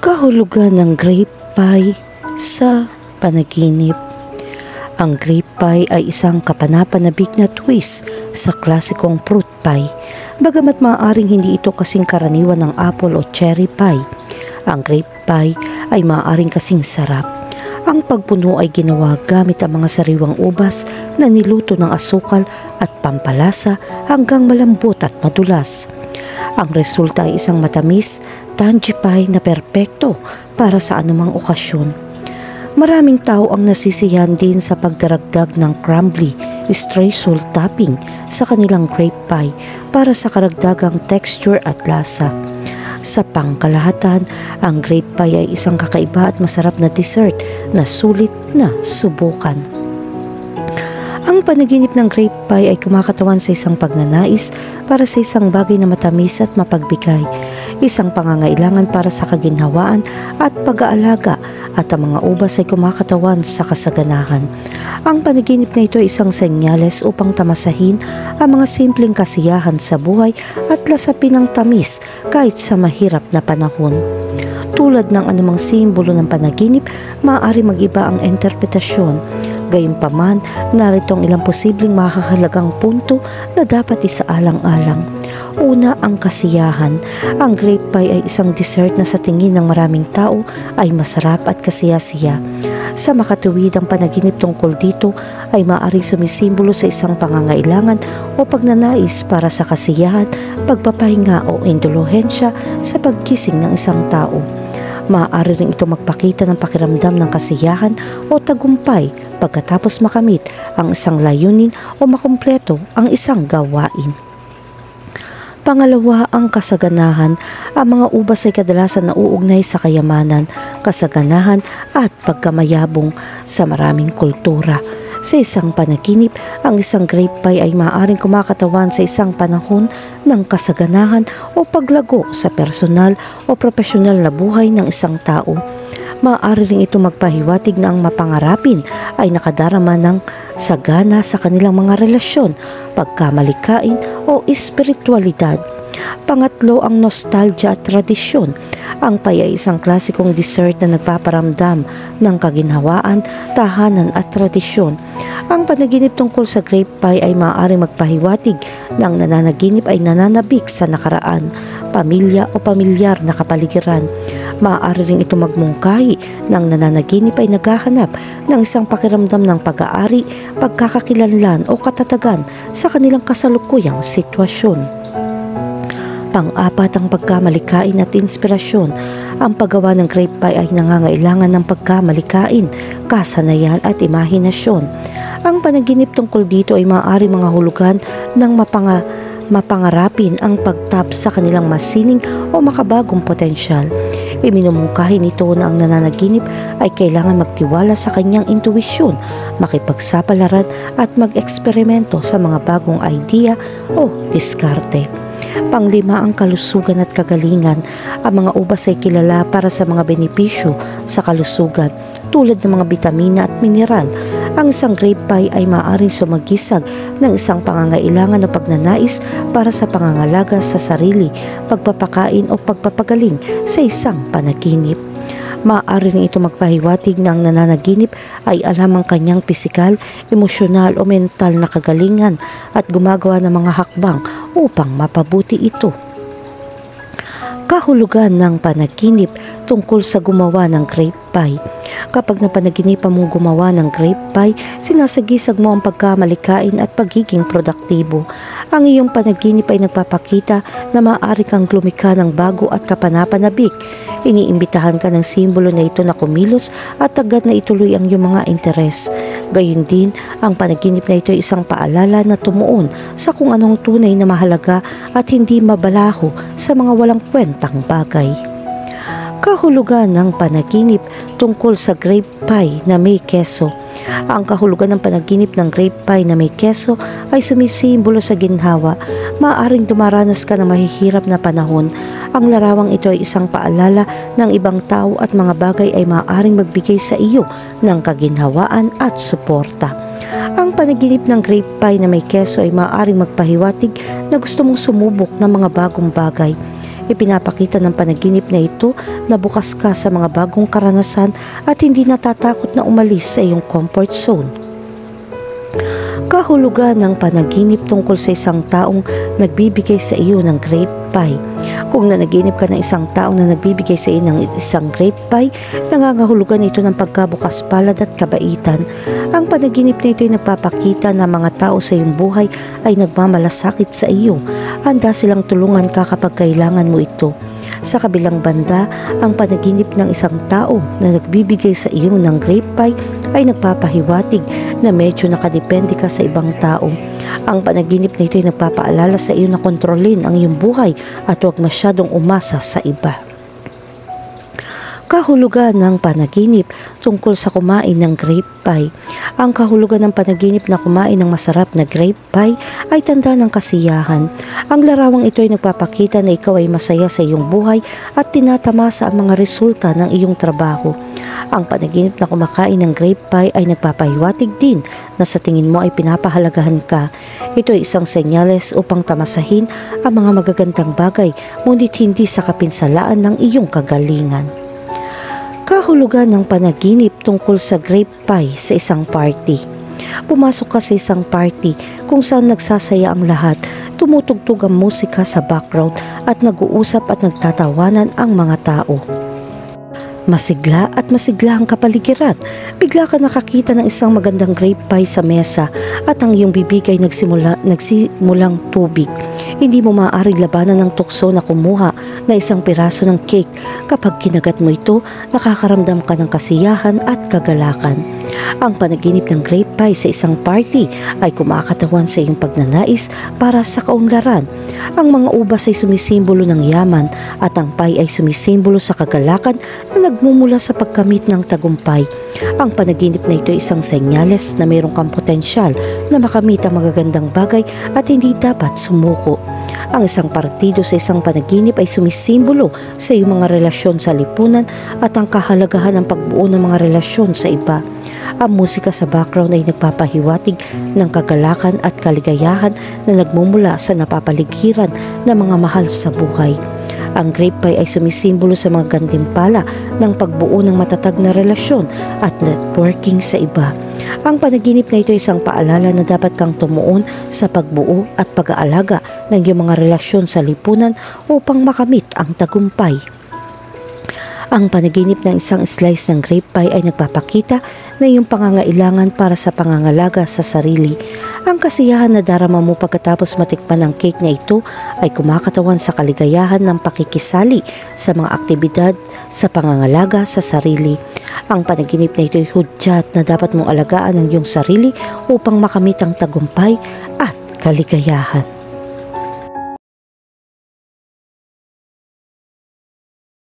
Kahulugan ng grape pie sa panaginip. Ang grape pie ay isang kapanapanabik na twist sa klasikong fruit pie. Bagamat maaaring hindi ito kasing karaniwan ng apple o cherry pie, ang grape pie ay maaaring kasing sarap. Ang pagpuno ay ginawa gamit ang mga sariwang ubas na niluto ng asukal at pampalasa hanggang malambot at madulas. Ang resulta ay isang matamis, tangy pie na perpekto para sa anumang okasyon. Maraming tao ang nasisiyahan din sa pagdaragdag ng crumbly streusel topping sa kanilang grape pie para sa karagdagang texture at lasa. Sa pangkalahatan, ang grape pie ay isang kakaiba at masarap na dessert na sulit na subukan. Ang panaginip ng grape pie ay kumakatawan sa isang pagnanais para sa isang bagay na matamis at mapagbigay, isang pangangailangan para sa kaginhawaan at pag-aalaga, at ang mga ubas ay kumakatawan sa kasaganahan. Ang panaginip na ito ay isang senyales upang tamasahin ang mga simpleng kasiyahan sa buhay at lasapin ang tamis kahit sa mahirap na panahon. Tulad ng anumang simbolo ng panaginip, maaari mag-iba ang interpretasyon. Gayunpaman, narito ang ilang posibleng makakahalagang punto na dapat isaalang-alang. Una, ang kasiyahan. Ang grape pie ay isang dessert na sa tingin ng maraming tao ay masarap at kasiyasiya. Sa makatuwid, ang panaginip tungkol dito ay maaaring sumisimbolo sa isang pangangailangan o pagnanais para sa kasiyahan, pagpapahinga o indulhensya sa paggising ng isang tao. Maaari rin ito magpakita ng pakiramdam ng kasiyahan o tagumpay pagkatapos makamit ang isang layunin o makumpleto ang isang gawain. Pangalawa, ang kasaganahan. Ang mga ubas ay kadalasan nauugnay sa kayamanan, kasaganahan at pagkamayabong sa maraming kultura. Sa isang panaginip, ang isang grape pie ay maaaring kumakatawan sa isang panahon ng kasaganahan o paglago sa personal o profesional na buhay ng isang tao. Maaari rin ito magpahiwatig na ang mapangarapin ay nakadarama ng sagana sa kanilang mga relasyon, pagkamalikain o espiritualidad. Pangatlo, ang nostalgia at tradisyon. Ang pie ay isang klasikong dessert na nagpaparamdam ng kaginhawaan, tahanan at tradisyon. Ang panaginip tungkol sa grape pie ay maaaring magpahiwatig na ang nananaginip ay nananabik sa nakaraan, pamilya o pamilyar na kapaligiran. Maaari rin ito magmungkahi ng nananaginip ay naghahanap ng isang pakiramdam ng pag-aari, pagkakakilanlan o katatagan sa kanilang kasalukuyang sitwasyon. Pang-apat, ang pagkamalikain at inspirasyon. Ang paggawa ng grape pie ay nangangailangan ng pagkamalikain, kasanayan at imahinasyon. Ang panaginip tungkol dito ay maaari mga hulugan ng mapangarapin ang pagtap sa kanilang masining o makabagong potensyal. Iminumungkahi nito na ang nananaginip ay kailangan magtiwala sa kanyang intuwisyon, makipagsapalaran at mag-eksperimento sa mga bagong idea o diskarte. Panglima, ang kalusugan at kagalingan. Ang mga ubas ay kilala para sa mga benepisyo sa kalusugan tulad ng mga bitamina at mineral. Ang isang grape pie ay maaaring sumagisag ng isang pangangailangan o pagnanais para sa pangangalaga sa sarili, pagpapakain o pagpapagaling sa isang panaginip. Maaari rin ito magpahiwatig na ang nananaginip ay alam ang kanyang pisikal, emosyonal o mental na kagalingan at gumagawa ng mga hakbang upang mapabuti ito. Kahulugan ng panaginip tungkol sa gumawa ng grape pie. Kapag napanaginipan mong gumawa ng grape pie, sinasagisag mo ang pagkamalikain at pagiging produktibo. Ang iyong panaginip ay nagpapakita na maaari kang lumikha ng bago at kapanapanabik. Iniimbitahan ka ng simbolo na ito na kumilos at agad na ituloy ang iyong mga interes. Gayun din, ang panaginip na ito ay isang paalala na tumuon sa kung anong tunay na mahalaga at hindi mabalaho sa mga walang kwentang bagay. Kahulugan ng panaginip tungkol sa grape pie na may keso. Ang kahulugan ng panaginip ng grape pie na may keso ay sumisimbolo sa ginhawa. Maaaring dumaranas ka ng mahihirap na panahon. Ang larawang ito ay isang paalala ng ibang tao at mga bagay ay maaaring magbigay sa iyo ng kaginhawaan at suporta. Ang panaginip ng grape pie na may keso ay maaaring magpahiwatig na gusto mong sumubok ng mga bagong bagay. Ipinapakita ng panaginip na ito na bukas ka sa mga bagong karanasan at hindi natatakot na umalis sa iyong comfort zone. Kahulugan ng panaginip tungkol sa isang taong nagbibigay sa iyo ng grape pie. Kung nanaginip ka ng isang taong na nagbibigay sa iyo ng isang grape pie, nangangahulugan ito ng pagkabukas palad at kabaitan. Ang panaginip na ito ay nagpapakita na mga tao sa iyong buhay ay nagmamalasakit sa iyo. Handa silang tulungan ka kapag kailangan mo ito. Sa kabilang banda, ang panaginip ng isang tao na nagbibigay sa iyo ng grape pie ay nagpapahiwatig na medyo nakadepende ka sa ibang tao. Ang panaginip na ito ay nagpapaalala sa iyo na kontrolin ang iyong buhay at huwag masyadong umasa sa iba. Kahulugan ng panaginip tungkol sa kumain ng grape pie. Ang kahulugan ng panaginip na kumain ng masarap na grape pie ay tanda ng kasiyahan. Ang larawang ito ay nagpapakita na ikaw ay masaya sa iyong buhay at tinatamasa ang mga resulta ng iyong trabaho. Ang panaginip na kumakain ng grape pie ay nagpapahiwatig din na sa tingin mo ay pinapahalagahan ka. Ito ay isang senyales upang tamasahin ang mga magagandang bagay, ngunit hindi sa kapinsalaan ng iyong kagalingan. Kahulugan ng panaginip tungkol sa grape pie sa isang party. Pumasok ka sa isang party kung saan nagsasaya ang lahat, tumutugtog ang musika sa background at nag-uusap at nagtatawanan ang mga tao. Masigla at masigla ang kapaligiran. Bigla ka nakakita ng isang magandang grape pie sa mesa at ang iyong bibig ay nagsimulang tubig. Hindi mo maaaring labanan ng tukso na kumuha na isang piraso ng cake. Kapag kinagat mo ito, nakakaramdam ka ng kasiyahan at kagalakan. Ang panaginip ng grape pie sa isang party ay kumakatawan sa iyong pagnanais para sa kaunlaran. Ang mga ubas ay sumisimbolo ng yaman at ang pie ay sumisimbolo sa kagalakan na nagmumula sa pagkamit ng tagumpay. Ang panaginip na ito ay isang senyales na mayroon kang potensyal na makamit ang magagandang bagay at hindi dapat sumuko. Ang isang partido sa isang panaginip ay sumisimbolo sa iyong mga relasyon sa lipunan at ang kahalagahan ng pagbuo ng mga relasyon sa iba. Ang musika sa background ay nagpapahiwatig ng kagalakan at kaligayahan na nagmumula sa napapaligiran ng mga mahal sa buhay. Ang grape pie ay sumisimbolo sa mga gantimpala ng pagbuo ng matatag na relasyon at networking sa iba. Ang panaginip na ito ay isang paalala na dapat kang tumuon sa pagbuo at pag-aalaga ng iyong mga relasyon sa lipunan upang makamit ang tagumpay. Ang panaginip ng isang slice ng grape pie ay nagpapakita na iyong pangangailangan para sa pangangalaga sa sarili. Ang kasiyahan na darama mo pagkatapos matikman ng cake na ito ay kumakatawan sa kaligayahan ng pakikisali sa mga aktibidad sa pangangalaga sa sarili. Ang panaginip na ito ay hudyat na dapat mong alagaan ang iyong sarili upang makamit ang tagumpay at kaligayahan.